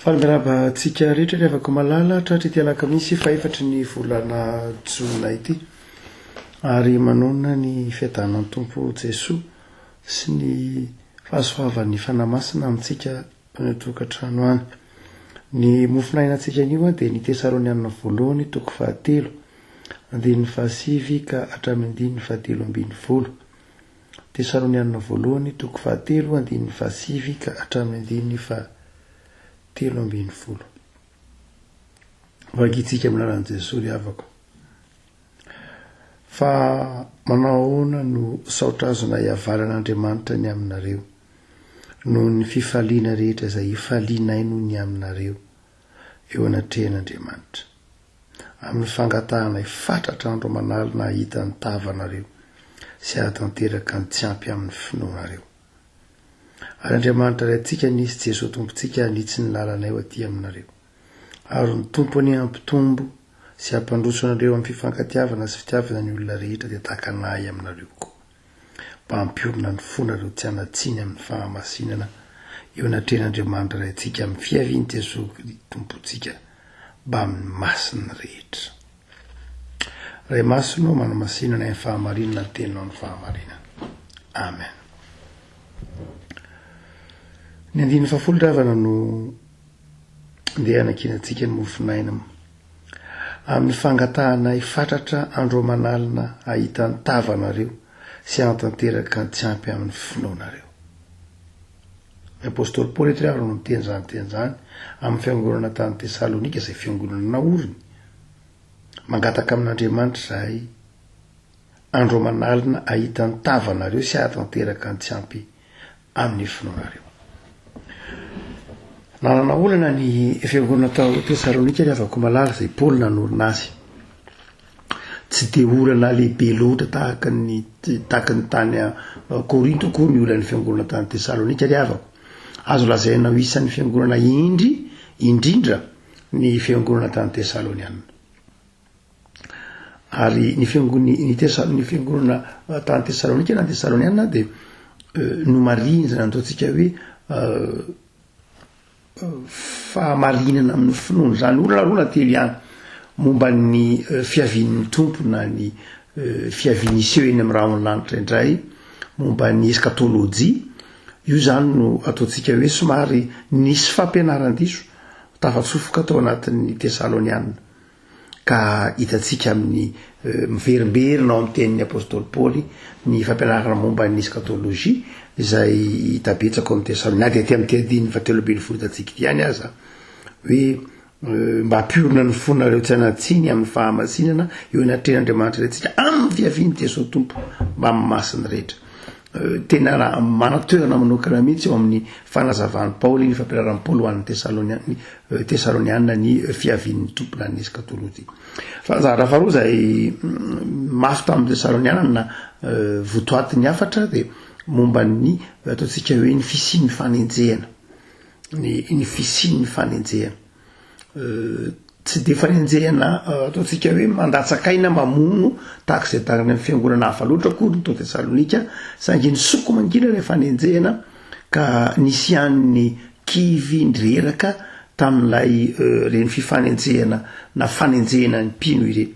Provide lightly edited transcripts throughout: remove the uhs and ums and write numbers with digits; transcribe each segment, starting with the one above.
Falimiraba tsika rehetra rehefa malala tratry ity alakamisy fa efatry ny volana jona ity ary manona ny fiadanan'ny Tompo Jesoa sy ny fahasoavan'ny fanamasina amintsika tokantrano any. Ny mofinainantsika anio dia ny Tesalonianina voalohany toko 7 andininy 7 ka hatramin'ny andininy 7. Tesalonianina voalohany toko 7 andininy 7 ka hatramin'ny andininy 7. Vagitsika amin'aran'i Jesosy ry havako. Fa manahoana no saotrazona hiavaran'Andriamanitra ny aminareo noho ny fifaliana rehetra izay ifalianaino ny aminareo eo anatrehan'Andriamanitra amin'ny fangatahana ifatratra andro manalina hahita ny tavanareo sy hahatanteraka ny tsy ampy amin'ny finoanareo. Ary Andriamanitra ray antsika nisy Jesosy Tompontsika hanitsy ny lalana eo aty aminareo. Ary ny Tompony hampitombo sy hampandroso anareo amin'ny fifankatiavana sy fitiavana ny olona rehetra dia tahaka nahy aminareo koa. Mba hampiorina ny fonareo tsy hanatsiny amin'ny fahamasinana eo anatrehan'Andriamanitra ray antsika amin'ny fiaviany Jesosy Tompontsika mba amin'ny masina rehetra. Ray masino manamasinana amin'ny fahamarinana ny teninao ny fahamarinana. Amen. Ny andininy 10 ravana no ndeha anakinantsika ny mofinaina amin'ny fangatahana ifatratra andro manalina hahita ny tavanareo sy hahatanteraka ny tsy ampy amin'ny finoanareo. Ny apôstôly Paoly eto ravana no miteny zany amin'ny fiangonana tany Tesalonika izay fiangonana naoriny. Mangataka amin'Andriamanitra izahay andro manalina hahita ny tavanareo sy hahatanteraka ny tsy ampy amin'ny finoanareo. Nanana olana ny fiangonana tao Tesalonika ry havako malala izay Paoly nanorina azy. Tsy dia olana lehibe loatra tahaka ny tany Korinto koa ny olan'ny fiangonana tany Tesalonika ry havako. Azo lazaina ho isan'ny fiangonana indrindra ny fiangonana tany Tesalonianina. Ary ny fiangonana tany Tesalonika na Tesalonianina dia no marina zany ataontsika hoe fahamarinana amin'ny finoana zany olona telo ihany momba ny fiavian'ny Tompo na ny fiaviany iseho eny amin'ny rahona lanitra indray momba ny eskatolojia. Io zany no ataontsika hoe somary nisy fampianaran-diso tafatsofoka tao anatin'ny Tesalonianina ka hitantsika amin'ny miverimberina ao amin'ny tenin'ny apôstôly Paoly ny fampianarana momba ny eskatolojia izay hitabetsaka amin'ny Tesalonianina dia aty amin'ny 3:7 hitantsika ity ihany aza hoe mba hampiorina ny fonareo tsy hanatsiny amin'ny fahamasinana eo anatrehan'Andriamanitra ray antsika amin'ny fiaviany Jesosy Tompo mba amin'ny masiny rehetra. Tena manatoerana manokana mihitsy eo amin'ny fanazavan'ny Paoly ny fampianaran'ny Paoly ho an'ny Tesalonianina ny fiavian'ny Tompo na ny eskatolojia. Fa raha faharoa izay mafy tamin'ny Tesalonianina votoaty ny afatra dia momba ny ataontsika hoe ny fisian'ny fanenjehana. Ny fisian'ny fanenjehana. Tsy dia fanenjehana ataontsika hoe mandatsakaina mamono tahaka izay tany amin'ny fiangonana hafa loatra koa ny Tesalonika saingy ny soko mangina ilay fanenjehana ka nisy an'ny kivy ndreraka tamin'ilay reny fifanenjehana na fanenjehana ny mpino ireny.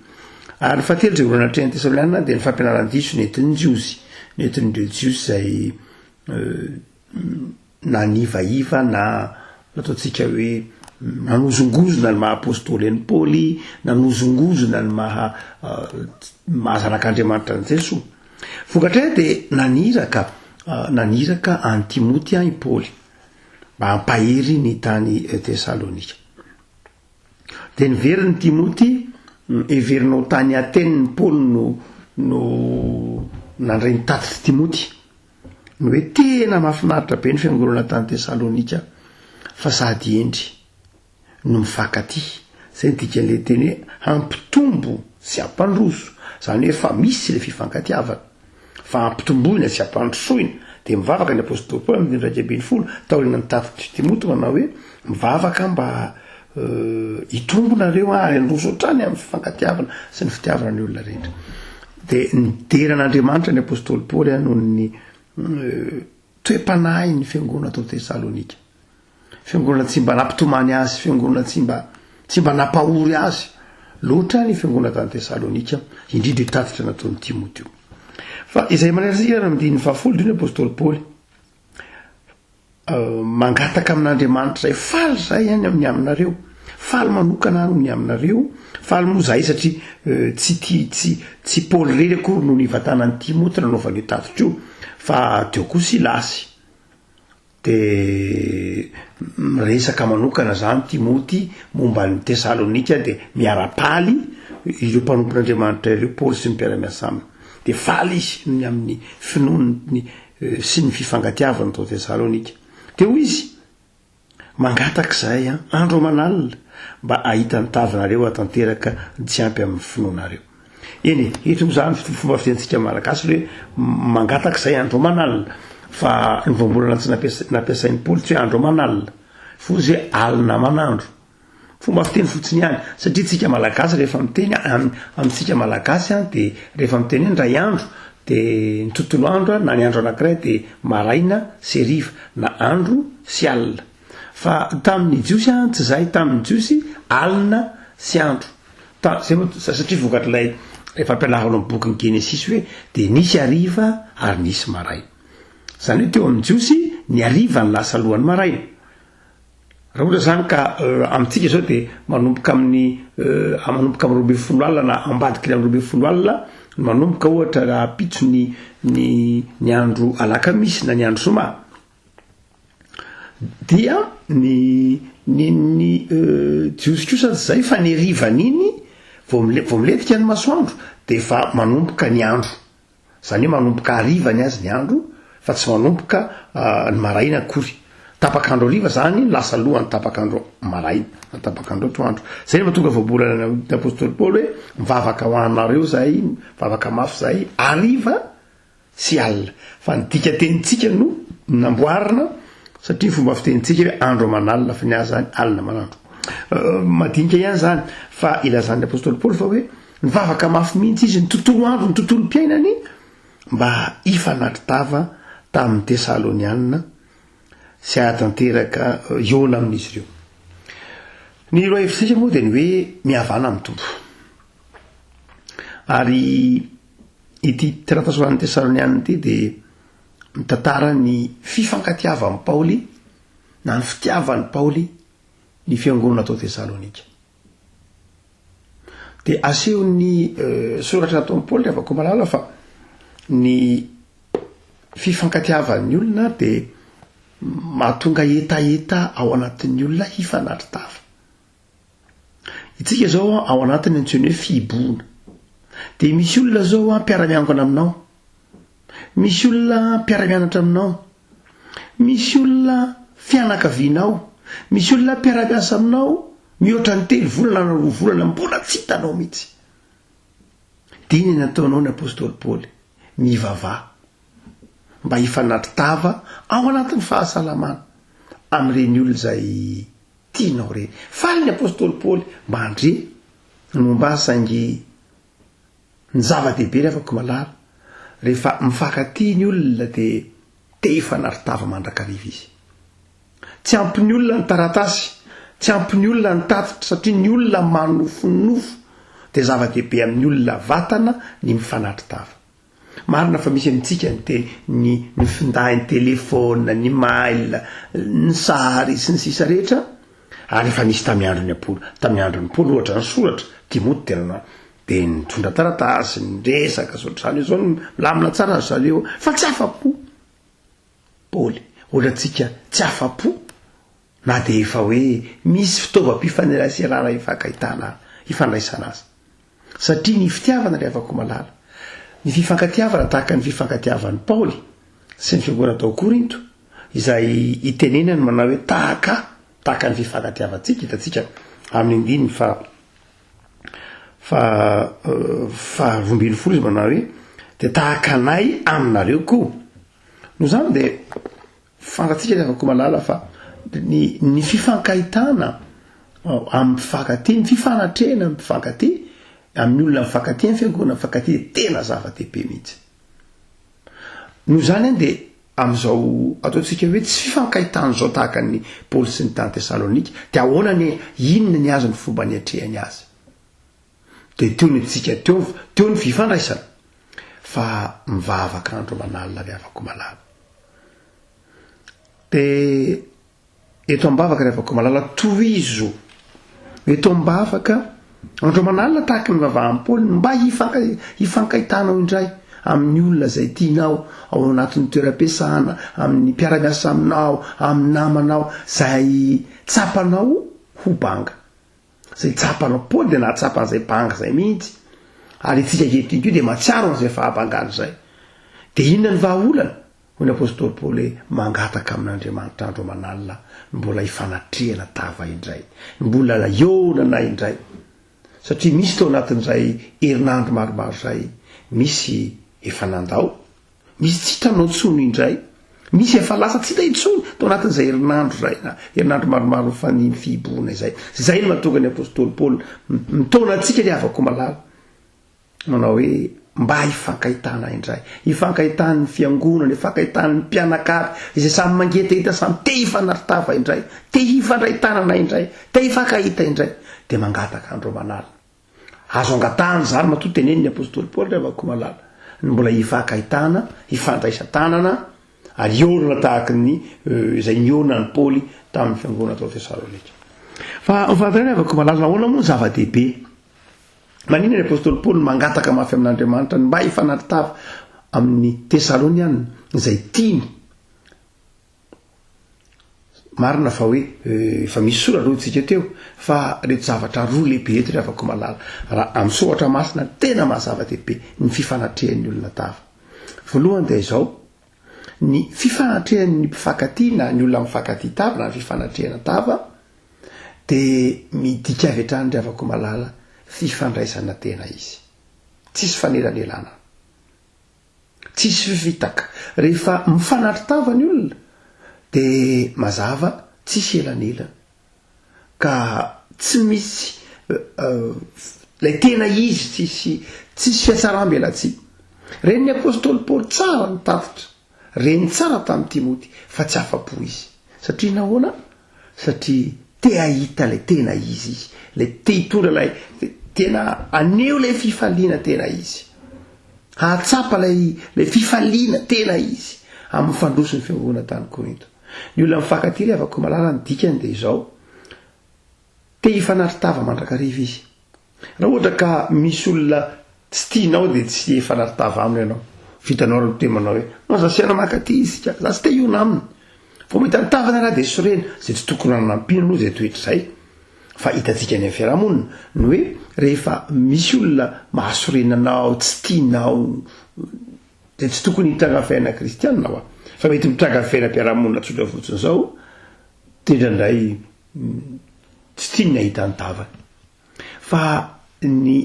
Ary fahatelo izay olana atrehan'ny Tesalonianina dia ny fampianaran-diso nentin'ny Jiosy. Nentin'ireo Jiosy izay na nivaiva na ataontsika hoe nanozongozona ny maha apôstôly an'i Paoly, nanozongozona ny mahazanak'Andriamanitra ny Jesosy. Vokatray dia naniraka any Timoty i Paoly mba hampahery ny tany Tesalonika. Dia niveriny Timoty heverinao tany Atène ny Paoly no nandray nitatitra Timoty no hoe tena mahafinaritra be ny fiangonana tany Tesalonika fa sady endry no mifankaty. Izay dikan'ilay teny hoe hampitombo sy hampandroso zany hoe fa misy ilay fifankatiavana fa hampitomboina sy hampandrosoina dia mivavaka ny apôstôly Paoly amin'ny 2:10 taorina nitatitra Timoty manao hoe mivavaka mba hitombonareo ary handroso hatrany amin'ny fifankatiavana sy ny fitiavana ny olona rehetra. Dia nideran'Andriamanitra ny apôstôly Paoly noho ny toe-panahy ny fiangonana tao Tesalonika. fiangonana tsy mba nampitomany azy, fiangonana tsy mba nampahory azy loatra ny fiangonana tany Tesalonika, indrindra tatitra nataony Timothée. Fa izay manerasika na mindiny 10 ny apôstôly Paoly mangataka amin'Andriamanitra zay faly zay any amin'ny aminareo, faly manokana any amin'ny aminareo, faly moa zay satria tsy Paoly rery akory no nivatanany Timothée nanaovany io tatitra io, fa teo koa Silasy. De resaka manokana zany Timothée momba ny Tesalonika de miara-paly ireo mpanompon'Andriamanitra ireo Paoly sy ny mpiara-miasa aminy, de faly izy ny amin'ny finoany sy ny fifangatiavana tao Tesalonika. Teo izy mangataka zay andro manalina mba ahita ny tavinareo atanteraka tsy ampy amin'ny finoanareo. Eny eto zany fomba fitentsika malagasy hoe mangataka zay andro manalina, fa ny voambolana tsy nampiasain'ny Paoly tsy hoe andro manalina fo zay alina manandro, fomba fiteny fotsiny ihany. Satria tsika malagasy rehefa miteny amintsika malagasy de rehefa miteny hoe ndray andro de ny tontolo andro na ny andro anankiray de maraina sy hariva na andro sy alina. Fa tamin'ny jiosy tsy zay, tamin'ny jiosy alina sy andro. Satria vokatr'ilay rehefa ampianarana amin'ny boky ny Genesis hoe de nisy hariva ary nisy maraina. Zany hoe teo amin'ny jiosy ny hariva ny lasa alohan'ny maraina. Raha ohatra zany ka amintsika zao de manomboka amin'ny 12 alina na ambadiky ny 12 alina manomboka ohatra raha pitso ny andro alakamisy na ny andro zoma, dia ny jiosy kosa zay fa ny harivan'iny vao miletika ny masoandro de fa manomboka ny andro, zany hoe manomboka harivany azy ny andro fa tsy manomboka ny maraina akory. Tapakandro hariva zany lasa alohan'ny tapakandro maraina na tapakandro atoandro. Zay no mahatonga voabolana n'apôstôly Paoly hoe mivavaka ho anareo zay, mivavaka mafy zay hariva sy alina. Fa ny dika tenintsika no namboarina satria fomba fitenitsika hoe andro manalina fa ny azy zany alina manandro. Madinika ihany zany fa ilazan'ny apôstôly Paoly fa hoe mivavaka mafy mihitsy izy ny tontolo andro, ny tontolo mpiainany mba ifanatitava tamin'ny Tesalonianina sy ahatanteraka iona amin'izy ireo. Ny roa hevitritsika moa dia ny hoe mihavana amin'ny tompo. Ary ity taratasy ho an'ny Tesalonianina ity dia mitantara ny fifankatiavan'ny Paoly na ny fitiavan'ny Paoly ny fiangonana tao Tesalonika. Dia aseho ny soratra nataon'ny Paoly afaka malala fa ny fifankatiavan'ny olona dia mahatonga etaeta ao anatin'ny olona hifanatitava. Itsika zao ao anatiny antsoina hoe fiboona. Dia misy olona zao mpiara-miangona aminao, misy olona mpiara-mianatra aminao, misy olona fianakavianao, misy olona mpiara-miasa aminao mihoatra ny 3 volana na 2 volana mbola tsy hitanao mihitsy. Dia iny nataonao ny apôstôly Paoly mivavah mba hifanatitava ao anatin'ny fahasalamana amin'ireny olona zay tianao reny. Faly ny apôstôly Paoly mba andre ny momba saingy ny zava-dehibe afaka malala rehefa mifankatia ny olona dia te hifanatitava mandrakariva izy. Tsy ampy ny olona ny taratasy, tsy ampy ny olona ny tatitra satria ny olona manofonofo dia zava-dehibe amin'ny olona vatana ny mifanatitava. Marina fa misy amintsika ny finday ny telefona, ny mail, ny sary sy ny sisa rehetra, ary efa nisy tamin'ny andron'ny Paoly ohatra ny soratra Timothée dia nitondra taratasy, ny resaka sotrany zao milamina tsara zareo fa tsy afa-po Paoly. Ohatratsika tsy afa-po na dia efa hoe misy fitaovam-pifaneraserana ifandraisana azy. Satria ny fitiavana ilay afaka malala. Ny fifankatiavana tahaka ny fifankatiavan'ny Paoly sy ny fiangonana tao Korinto izay itenenany manao hoe tahaka ny fifankatiavantsika, hitatsika amin'ny andininy fa 12 izy manao hoe dia tahaka anay aminareo koa. No zany dia fantatsika ny afaka malala fa ny fifankahitana amin'ny mpifankatia, ny fifanatrena amin'ny mpifankatia, amin'ny olona mifankatia, ny fiangonana mifankatia tena zava-dehibe mihitsy. No zany dia am'izao ataotsika hoe tsy fifankahitany zao tahaka ny Paoly sy ny tany Tesalonika de ahoana ny inona ny azo ny fomba ny atrehany azy de teo ny tsika teo ny fifandraisana fa mivavaka andro manalina riavako malala de eto ambavaka riavako malala tohizo eto ambavaka andro manalina tahaka ny vavahan'ny Paoly mba hifankahitanao indray amin'ny olona zay tianao ao anatin'ny toeram-piasana amin'ny mpiara-miasa aminao amin'ny namanao zay tsapanao ho banga zay tsapanao Paoly de na tsapany zay banga zay mihitsy ary tsika eto de matsiaro an'izay fahabangany zay de inona ny vahaolana hoy ny apôstôly Paoly mangataka amin'Andriamanitra andro manalina mbola hifanatrehana tava indray mbola eonana indray satria misy tao anatin'izay herinandro maromaro zay misy efa nandao misy tsy hitranao tsony indray misy efa lasa tsy hita intsony tao anatin'izay herinandro zay na herinandro maromaro fa ny fihiboana zay no mahatonga ny apôstôly Paoly mitona antsika ry avako malala manao hoe mba hifankahitana indray hifankahitan'ny fiangonana hifankahitan'ny mpianakavy izay samy mangetahita samy te hifanaritava indray te hifandraitanana indray te hifankahita indray de mangataka andro manala azo angatahany zany matoa teneny ny apôstôly Paoly ry avako malala mbola hifankahitana hifandraisan-tanana ary iorona tahaka ny izay niorona ny Paoly tamin'ny fiangonana tao Tesalonika fa ry avako malala nahoana moa zava-dehibe manina ny apôstôly Paoly mangataka mafy amin'Andriamanitra mba hifanaritava amin'ny Tesaloniana izay tiany marina fa hoe fa misy sora aloha tsika teo fa reto zavatra roa lehibe eto ry avako malala raha amin'ny soratra masina tena mahazava-dehibe ny fifanatrehan'ny olona tava voalohany de izao ny fifanatrehan'ny mpifankatia na ny olona mifankatia tava na ny fifanatrehana tava de midika avy hatrany ry avako malala fifandraisana tena izy tsisy fanelanelana tsisy fifitaka rehefa mifanatry tava ny olona de mazava tsisy elanelana ka tsy misy lay tena izy tsisy fiatsaram-belatsia reny ny apôstôly Paoly tsara mitafitra reny tsara tamin'ny Timoty fa tsy afa-po izy satria nahoana satria te ahita lay tena izy lay te hitondra lay tena aneo lay fifaliana tena izy hahatsapa lay fifaliana tena izy amin'ny fandroso ny fiangonana tany Korinto ny olona mifankatia ry avako malala ny dikany de izao te hifanaritava mandrakariva izy raha ohatra ka misy olona tsy tianao de tsy hifanaritava aminy ianao vitanao raha temanao hoe azasiana mankatia izy ka za tsy te iona aminy vao mahita nitavana raha de sorena zay tsy tokony anampina aloha zay toetra zay fa hitantsika ny amin'ny fiarahamonina ny hoe rehefa misy olona mahasorenanao tsy tianao de tsy tokony hitranga fiaina kristianina hoa fa mety mitranga fiaina mpiarahamonina tsotra fotsiny zao tendrandray tsy tiany ahita ny tavany fa ny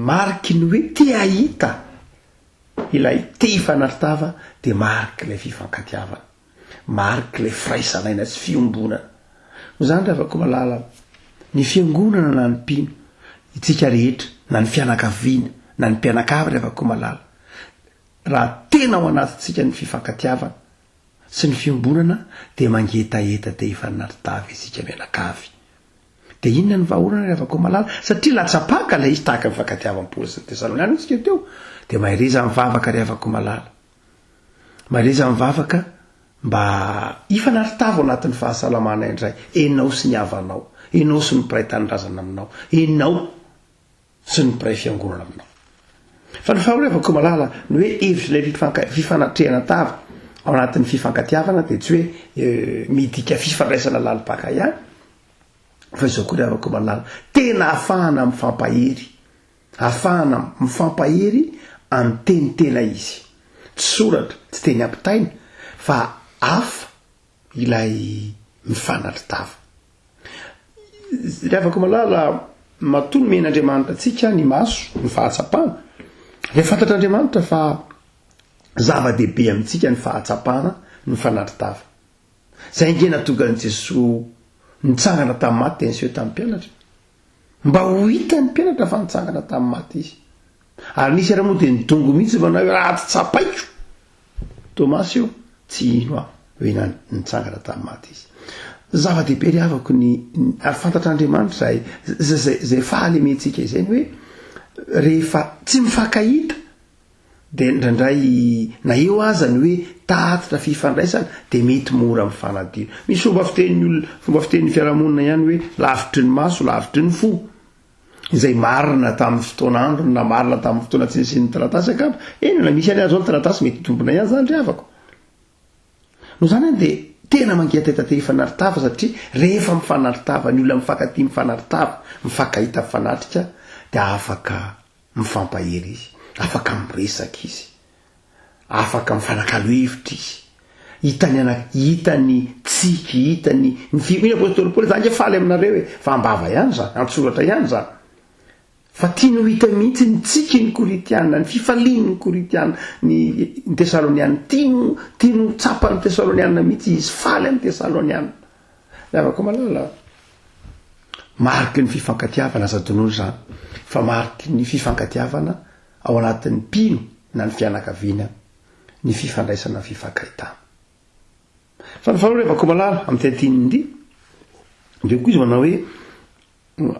mariky ny hoe te ahita ilay te hifanaritava de mariky lay fifankatiavana mariky lay firaisanaina sy fiombonana no zany ry avako malala ny fiangonana na ny mpino itsika rehetra na ny fianakaviana na ny mpianakavy ry avako malala raha tena ao anatintsika ny fifankatiavana sy ny fiombonana de mangetaeta te hifanaritava isika mianakavy de inona ny vahaolana ry avako malala satria latsapaka lay izy tahaka mifankatiavan'ny Paoly sy ny Tesaloniana itsika teo de mahireza mivavaka ry avako malala mahireza mivavaka mba hifanaritava anatin'ny fahasalamana indray enao sy ny havanao enao sy ny mpiray tanindrazana aminao enao sy ny mpiray fiangonana aminao fa ny fahaolana ry avako malala ny hoe hevitry lay fifanatrehana tava ao anatin'ny fifankatiavana de tsy hoe midika fifandraisana lalipaka ihany fa izao koa ry avako malala tena ahafahana mifampahery ahafahana mifampahery amin'ny teny tena izy tsy soratra tsy teny ampitaina fa hafa ilay mifanatry tava ry avako malala matoa men'Andriamanitra atsika ny maso ny fahatsapana de fantatr'Andriamanitra fa zava-dehibe amintsika ny fahatsapana ny fanatry tava zay ngena tonga ny Jesosy nitsangana tamin'ny maty teny seo tamin'ny mpianatra mba ho hita ny mpianatra fa nitsangana tamin'ny maty izy ary nisy raha moa de nidongo mihitsy manao hoe raha tsy tsapaiko Tomasy io tsy ino a hoe nitsangana tamin'ny maty izy zava-dehibe ry avako ny fantatr'Andriamanitra zay fahalemetsika izany hoe rehefa tsy mifankahita de ndraindray na eo azany hoe tatitra fifandraisana de mety mora mifanadino misy fomba fitenin'ny fiarahamonina ihany hoe lavitry ny maso lavitry ny fo izay marina tamin'ny fotoan'andro na marina tamin'ny fotoana tsy nisy ny taratasy akamba na misy any azao ny taratasy mety tombona ihany zany ry avako no zany any de tena mangetateta ifanaritava satria rehefa mifanaritava ny olona mifankatia mifanaritava mifankahita mifanatrika de afaka mifampahery izy afaka miresaka izy afaka mifanakalo-hevitra izy hitany tsiky hitany ny apôstôly Paoly zany faly aminareo hoe fambava ihany zany antsoratra ihany zany fa tiano hita mihitsy ny tsiky ny koritiana ny fifaliany ny koritiana ny tesaloniana tiano tsapa ny tesaloniana mihitsy izy faly amin'ny tesaloniana avako malala mariky ny fifankatiavana zadon'olo zany fa mariky ny fifankatiavana ao anatin'ny mpino na ny fianakaviana ny fifandraisana fifankahitana fa ny faharoa avako malala amin'ny tetinyndy ndeo koa izy manao hoe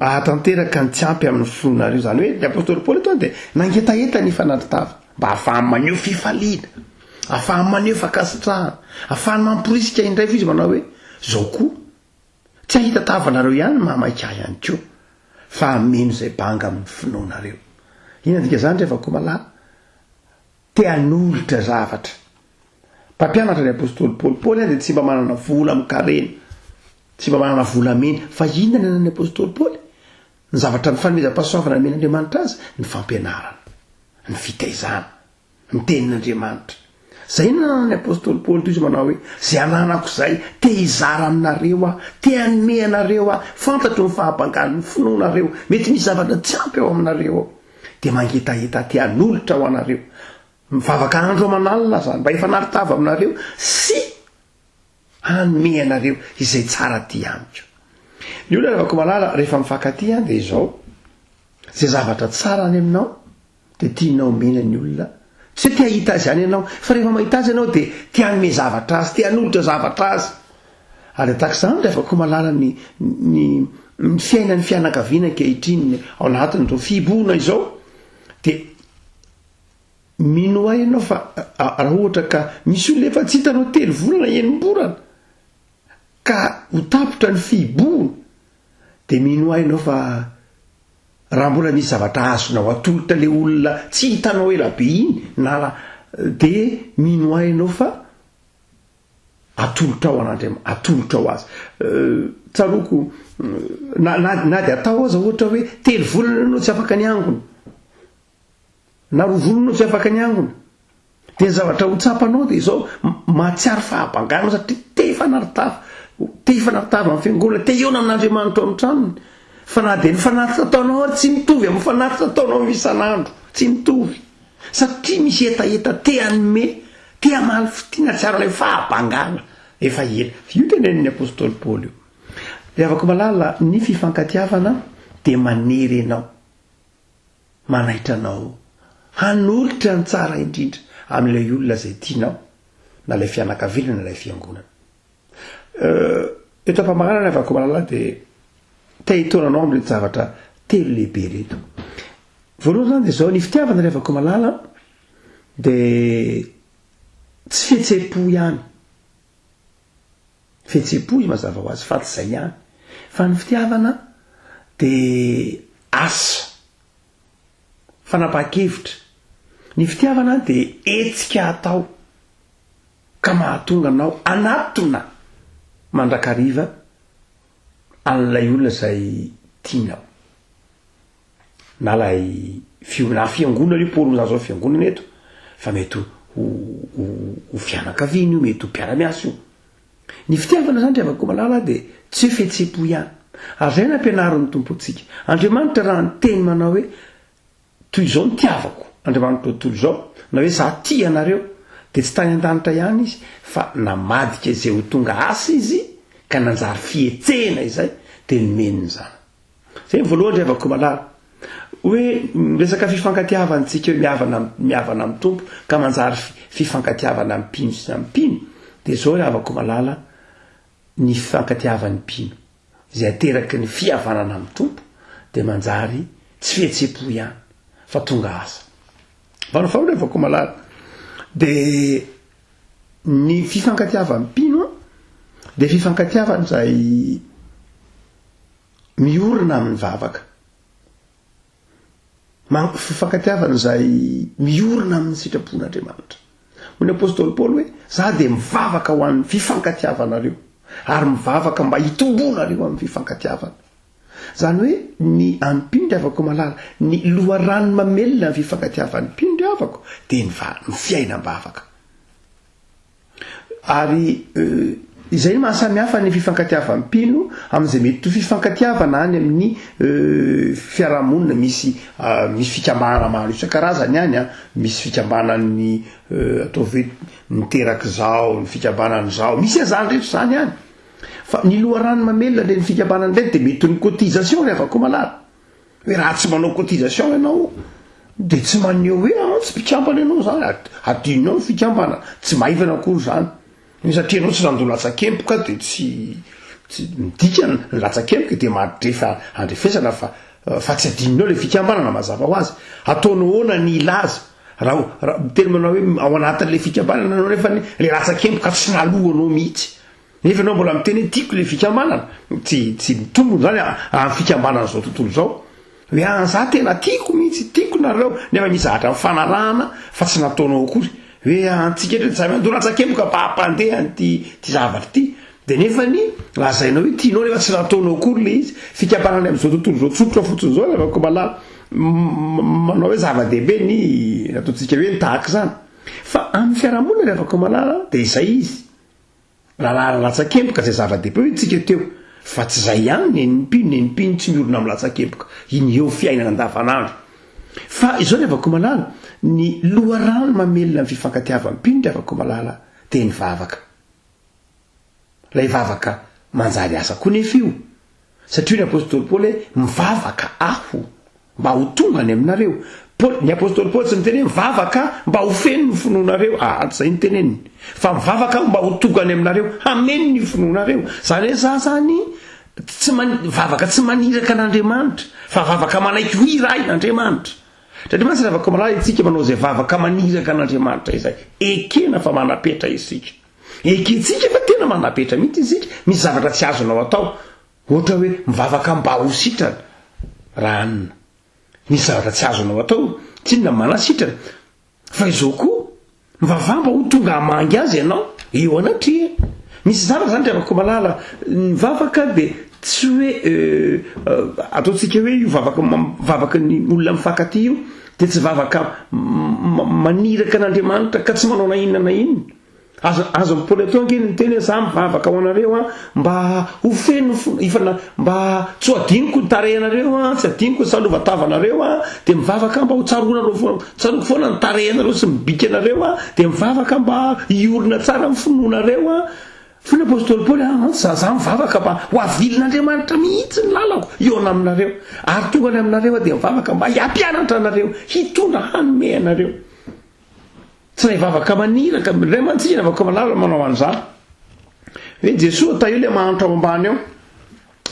ahatanteraka ny tsy ampy amin'ny fononareo zany hoe ny apôstôly Paoly eto de nangetaeta ny fanaritava mba ahafahany maneho fifaliana ahafahany maneho fakasitrahana ahafahany mamporisika indray izy manao hoe zao koa tsy ahita tavanareo ihany mamaika ihany koa fa ameno zay banga amin'ny finoanareo ina dika zany rehefa koa malala teanolotra zavatra mpampianatra ny apôstôly Paoly de tsy mba manana vola mikarena tsy mba manana volamena fa inona ny apôstôly Paoly ny zavatra ny fanomezam-pahasoavana men'Andriamanitra azy ny fampianarana ny fitaizana ny tenin'Andriamanitra zay nanana ny apôstôly Paoly toy izy manao hoe zay ananako zay te hizara aminareo te hanome anareo fantatro ny fahabangan'ny finoanareo mety misy zavatra tsy ampy ao aminareo de mangetaeta te hanolotra ho anareo mivavaka andro amanalina zany mba ifanaritava aminareo sy hanome anareo izay tsara ty amiko ny olona rehefa ko malala rehefa mifankatia de izao zay zavatra tsara any aminao de tianao mena ny olona tsy te hahita azy any ianao fa rehefa mahita azy ianao de te hanome zavatra azy te hanolotra zavatra azy ary atak'izany rehefa ko malala ny fiainan'ny fianakaviana ankehitriny ao anatin'izao fiboana izao de mino ahy ianao fa raha ohatra ka misy olona efa tsy hitanao 3 volana enim-borana ka ho tapotra ny fiboana de mino ahy ianao fa raha mbola misy zavatra azonao atolotra le olona tsy hitanao ela be iny na de mino ahy ianao fa atolotra ao an'Andriamanitra atolotra ao azy tsaroko na de atao aza ohatra hoe 3 volana ianao tsy afaka ny angona na 2 volana tsy afaka ny angona de ny zavatra ho tsapanao de izao mahatsiary fahabangana satria te ifanaritava amin'ny fiangonana te eona amin'Andriamanitra ao amin'ny tranony fa na de ny fanatitra ataonao ary tsy mitovy amin'ny fanatitra ataonao isan'andro tsy mitovy satria misy etaeta te hanome te hamaly fitiana tsara ilay fahabangana efa ela io tenen'ny apôstôly Paoly io de afaka malala ny fifankatiavana de manery anao manaitranao hanolotra ny tsara indrindra amin'ilay olona zay tianao na lay fianakaviana na lay fiangonana eto ampamarana afaka malala de te hitonanao amin'ireo zavatra telo lehibe reto voalohany zany de zao ny fitiavana rehefa ko malala de tsy fihetsem-po ihany fihetsem-po izy mazava ho azy fa tsy zay ihany fa ny fitiavana de asa fanapa-kevitra ny fitiavana de etsika atao ka mahatonga anao anatona mandrakariva an'ilay olona zay tianao na lay fiangonana io por zao fiangonana eto fa mety ho fianakaviana io mety ho mpiara-miasa io ny fitiavana zany rehefa ko malala de tsy fihetsem-po ihany ary zay nampianarin'ny tompontsika Andriamanitra raha ny teny manao hoe toy izao ny tiavako Andriamanitra tontolo izao na hoe za tia anareo de tsy tany an-danitra ihany izy fa namadika izay ho tonga asa izy ka nanjary fihetsena izay de nomeniny zany zay voalohany rehefa ko malala hoe resaka fifankatiavantsika hoe miavana amin'ny tompo ka manjary fifankatiavana amin'ny mpino sy amin'ny mpino de zao avako malala ny fifankatiavan'ny mpino zay ateraky ny fihavanana amin'ny tompo de manjary tsy fihetse-po ihany fa tonga asa vanao fa avako malala de ny fifankatiavan'ny mpino de fifankatiavany zay miorina amin'ny vavaka fifankatiavany zay miorina amin'ny sitrapon'Andriamanitra. Ny apôstôly Paoly hoe za de mivavaka ho an'ny fifankatiavanareo ary mivavaka mba hitombonareo amin'ny fifankatiavana. Zany hoe ny ampindriavako malala ny loharano mamelona ny fifankatiavan'ny mpindriavako de ny fiainam-bavaka. Ary izay mahasamihafa ny fifankatiavan'ny mpino amin'izay mety fifankatiavana any amin'ny fiarahamonina misy fikambana maro isan-karazany any misy fikambanany atao hoe niteraky zao ny fikambanany zao misy azany rehetra zany any fa ny loharano mamelona le ny fikambanany le de mety ny cotisation rehavako malala hoe raha tsy manao cotisation ianao de tsy maneho hoe tsy mpikambana ianao zany adinao ny fikambana tsy maivana akory zany satria anao tsy zany latsa-kempoka de tsy midika latsa-kempoka de madrefa andrefesana fa tsy adinonao le fikambanana mazava ho azy ataonao oana ny ilaza raha teny manao hoe ao anatin'le fikambanana anao nefa le latsa-kempoka tsy nalohanao mihitsy nefa anao mbola miteny hoe tiako le fikambanana tsy mitombony zany amin'ny fikambanana zao tontolo zao hoe za tena tiako mihitsy tiako nareo nefa misy zahatra mifanarahana fa tsy nataonao akory hoe antsika ndo latsa-kempoka papandeha ty zavatra ty de nefa ny lazainao hoe tianao nefa tsy nataonao akory le izy fikambanana am'izao tontolo zao tsotra fotsiny zao levako malala manao hoe zava-dehibe ny ataontsika hoe nitahaka zany fa amin'ny fiarahamonina levako malala de izay izy raha latsa-kempoka zay zava-dehibe hoe tsika teo fa tsy zay ihany nenimpino tsy miorona amin'ny latsa-kempoka iny eo fiainana andavanandro fa izao levako malala ny loharano mamelona ny fifankatiavan'ny mpino levako malala de ny vavaka lay vavaka manjary asa koa nefa io satria ny apôstôly Paoly hoe mivavaka aho mba ho tonga any aminareo ny apôstôly Paoly tsy miteny hoe mivavaka mba ho feno ny finoanareo tsy zay ny teneniny fa mivavaka mba ho tonga any aminareo hameno ny finoanareo zany hoe za zany vavaka tsy maniraka an'Andriamanitra fa vavaka manaiky ho iray n'Andriamanitra satria mantsy vavaka malala itsika manao zay vavaka maniraka an'Andriamanitra izay ekena fa manapetra isika eketsika fa tena manapetra mihitsy isika misy zavatra tsy azonao atao ohatra hoe mivavaka mba ho sitrana ranona misy zavatra tsy azonao atao tsy inona manasitrana fa izao koa mivavamba ho tonga hamangy azy ianao eo anatria misy zavatra zany ravako malala mivavaka de tsy hoe ataontsika hoe io vavaka ny olona mifankaty io de tsy vavaka maniraka an'Andriamanitra ka tsy manao na inona na inona azo Paoly atao ankeny ny teny za mivavaka ho anareo mba ho feno mba tsy adiniko ny tarehanareo tsy adiniko ny salova-tavanareo de mivavaka mba ho tsaroko foana ny tarehanareo sy mibika anareo de mivavaka mba iorina tsara ny finoanareo fa ny apôstôly Paoly za mivavaka mba ho avilin'Andriamanitra mihitsy ny lalako iona aminareo ary tonga any aminareo de mivavaka mba hiampianatra anareo hitondra hanome anareo tsy nahivavaka maniraka ray mantsika navaka malala manao an'izany hoe Jesosy ta io le mahantra ao ambany ao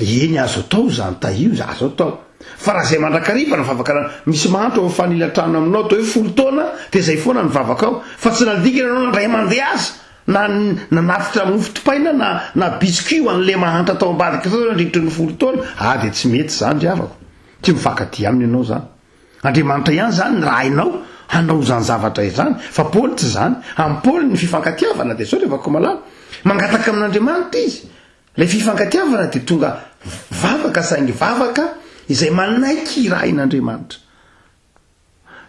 eny azo atao zany ta io azo atao fa raha zay mandrakariva nivavaka misy mahantra ao fanilatrano aminao atao hoe 10 taona de zay foana nivavaka ao fa tsy nadikana anao nandray mandeha azy na nafitra mofo-topaina na biscuit ho an'le mahantra tao ambadika sao nandritra ny 10 taona de tsy mety zany dravako tsy mifankaty aminy ianao zany Andriamanitra ihany zany raha hainao hanao zany zavatra izany fa Paoly tsy zany amin'ny Paoly ny fifankatiavana de sao revako malala mangataka amin'Andriamanitra izy le fifankatiavana de tonga vavaka saingy vavaka izay manaiky irain'Andriamanitra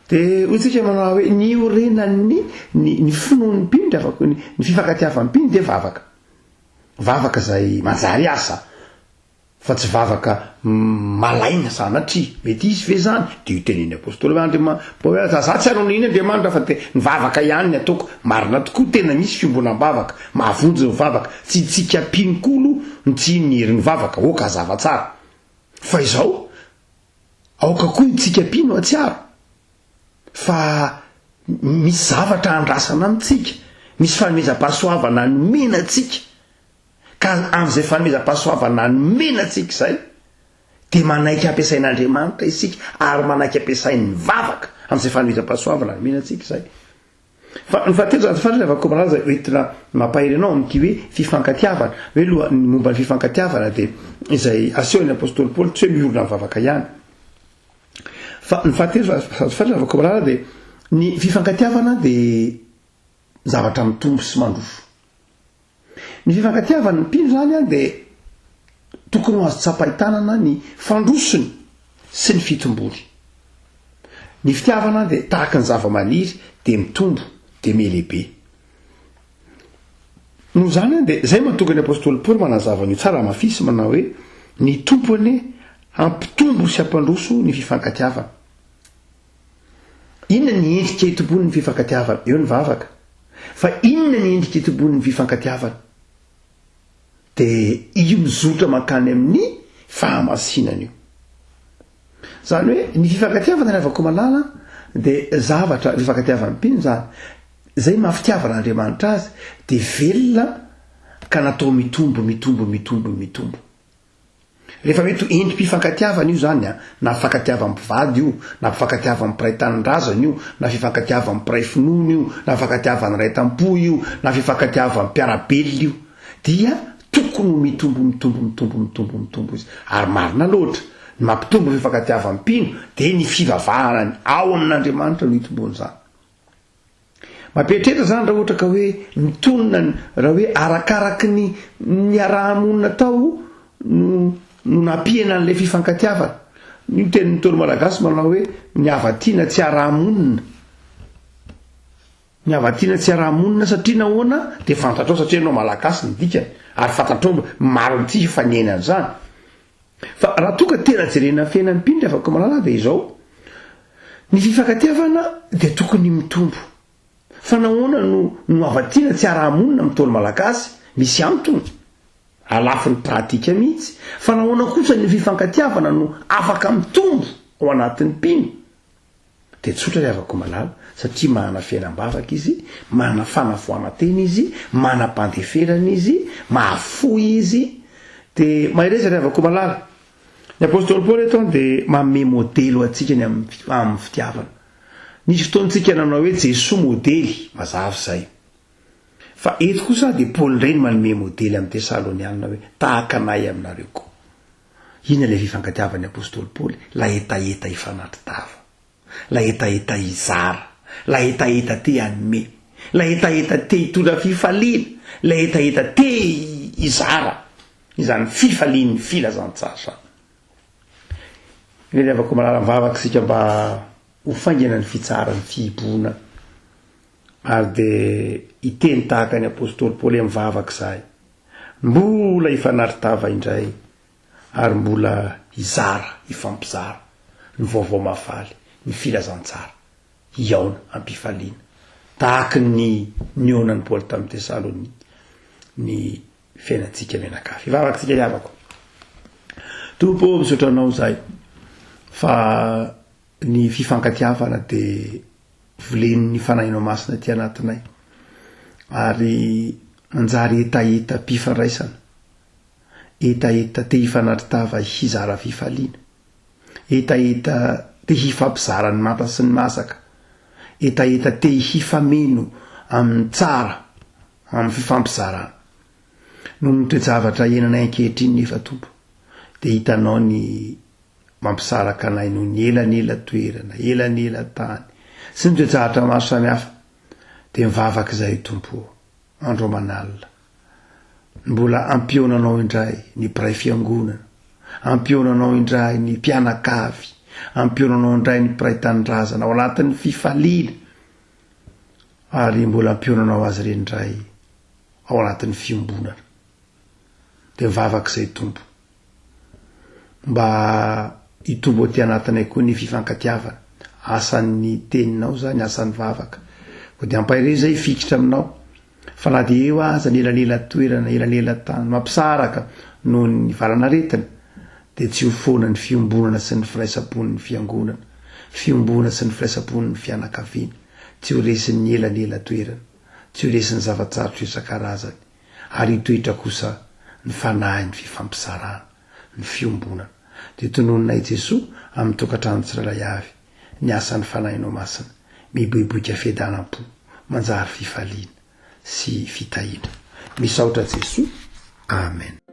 de otsika manao hoe ny orenany ny finoan'ny mpino afaka ny fifankatiavan'ny mpino de vavaka zay manjary asa fa tsy vavaka malaina sanatria mety izy ve zany de io tenen'ny apôstôly Paoly za tsy anao niny Andriamanitra fa de ny vavaka ihany ny ataoko marina tokoa tena misy fiombolam-bavaka mahavonjy ny vavaka tsy tsika mpinikolo tsy ny herin'ny vavaka oka zava tsara fa izao aoka koa itsika mpino atsiaro fa misy zavatra andrasana amitsika misy fanomezam-pahasoavana nomena atsika ka am'izay fanomezam-pahasoavana nomena atsika zay de manaiky ampiasain'Andriamanitra isika ary manaiky ampiasain'ny vavaka am'izay fanomezam-pahasoavana nomena atsika zay fa nyfatelo malaza entina mampahery anao am'ty hoe fifankatiavana hoe loha momba ny fifankatiavana de izay asehony apôstôly Paoly tsy hoe miorona ny vavaka ihany fa ny fahatelo malaza de ny fifankatiavana de zavatra mitombo sy mandrofo. Ny fifankatiavana ny mpino zany a de tokony ho azo tsapaitanana ny fandrosony sy ny fitombony. Ny fitiavana de tahaka ny zava-maniry de mitombo de melehibe. Noho zany de zay mahatonga ny apôstôly Paoly manazava ny tsara mafisy manao hoe ny tompony ampitombo sy ampandroso ny fifankatiavana. Inona ny endrika itombony ny fifankatiavana? Eo ny vavaka. Fa inona ny endrika itombony ny fifankatiavana? De io mizotra mankany amin'ny fahamasinana io. Zany hoe ny fifankatiavana ny avako malala de zavatra fifankatiavana mpino zany zay mafitiavana Andriamanitra azy de velona ka natao mitombo. Rehefa mety endrim-pifankatiavana io zany na fifankatiavana mpivady io, na fifankatiavana mpiray tanin-drazana io, na fifankatiavana mpiray finoana io, na fifankatiavana ray tam-po io, na fifankatiavana mpiarabelona io, dia tokony mitombo izy. Ary marina loatra ny mampitombo fifankatiavana mpino de ny fivavahana ao amin'Andriamanitra no itombony zany. Mampieritreritra zany raha ohatra ka hoe mitonona raha hoe arakaraky ny arahamonina tao no nampihana an'ilay fifankatiavana. Io tenin'ny tolo malagasy manao hoe ny avatiana tsy arahamonina. Ny avatiana tsy arahamonina satria nahoana de fantatrao satria anao malagasy ny dikany ary fantatrao maro ty fanenana zany. Fa raha tonga tena jerena fiainan'ny mpino afaka malala de izao ny fifankatiavana de tokony mitombo. Fa nahoana no avatiana tsy arahamonina amin'ny tolo malagasy misy antony alafin'ny pratika mihitsy. Fa nahoana kosa ny fifankatiavana no afaka mitombo ao anatin'ny mpino de tsotra le avako malala satria mahana fiainam-bavaka izy, mahana fanafoana tena izy, mahana mpandeferana izy, mahafoy izy de mahereza le avako malala. Ny apôstôly Paoly eto de manome modelo atsika ny amin'ny fitiavana. Nisy fotoantsika nanao hoe Jesosy modely mazava zay. Fa eto kosa de Paoly reny manome modely amin'ny Tesalonianina hoe tahaka anay aminareo koa. Ina le fifankatiavan'ny apôstôly Paoly? La etaeta ifanatitava, la etaeta izara, la etaeta te anome, la etaeta te hitondra fifaliana, la etaeta te izara. Izany fifalian'ny filazantsara. Ny avako malala mivavaka sika mba ho faingana ny fitsarany fihibona ary de iteny tahaka ny apôstôly Paoly mivavaka zay mbola ifanaritava indray ary mbola izara ifampizara ny vaovao mafaly ny filazantsara iaona ampifaliana tahaka ny onan'ny Paoly tamin'ny Tesalonika ny fiainantsika menakafy ivavaka sika iavako tompo misotranao zay fa ny fifankatiavana de volen'ny fanahinao masina ty anatinay ary manjary etaeta mpifandraisana, etaeta te hifanatitava hizara fifaliana, etaeta te hifampizara ny manta sy ny masaka, etaeta te hifameno amin'ny tsara amin'ny fifampizarana. Noho ny toejavatra ienanay ankehitriny nefa tompo de hitanao ny mampisaraka anay noho ny elanela toerana, elanela tany sy ny toejahatra maro samihafa de mivavaka zay tompo andro manalina. Mbola ampionanao indray ny mpiray fiangonana, ampionanao indray ny mpianakavy, ampionanao indray ny mpiray tanindrazana ao anatin'ny fifaliana ary mbola ampionanao azy rendray ao anatin'ny fiombonana de mivavaka zay tompo mba hitombo aty anatinay koa ny fifankatiavana. Asan'ny teninao zany, asan'ny vavaka ko de ampaire zay fikitra aminao fa na de eo aza ny elanela toerana, elanela tany mampisaraka noho ny valanaretina de tsy ho foana ny fiombonana sy ny firaisapon'ny fiangonana, fiombonana sy ny firaisapon'ny fianakaviana, tsy ho resin'ny elanela toerana, tsy ho resiny zavatsarotra isan-karazany ary hitoetra kosa ny fanahy ny fifampisarana ny fiombonana de tonononay Jesosy amin'ny tokantrano tsirairay avy ny asan'ny fanahinao masina miboiboika fiadanam-po manjary fifaliana sy fitahina misaotra Jesosy amen.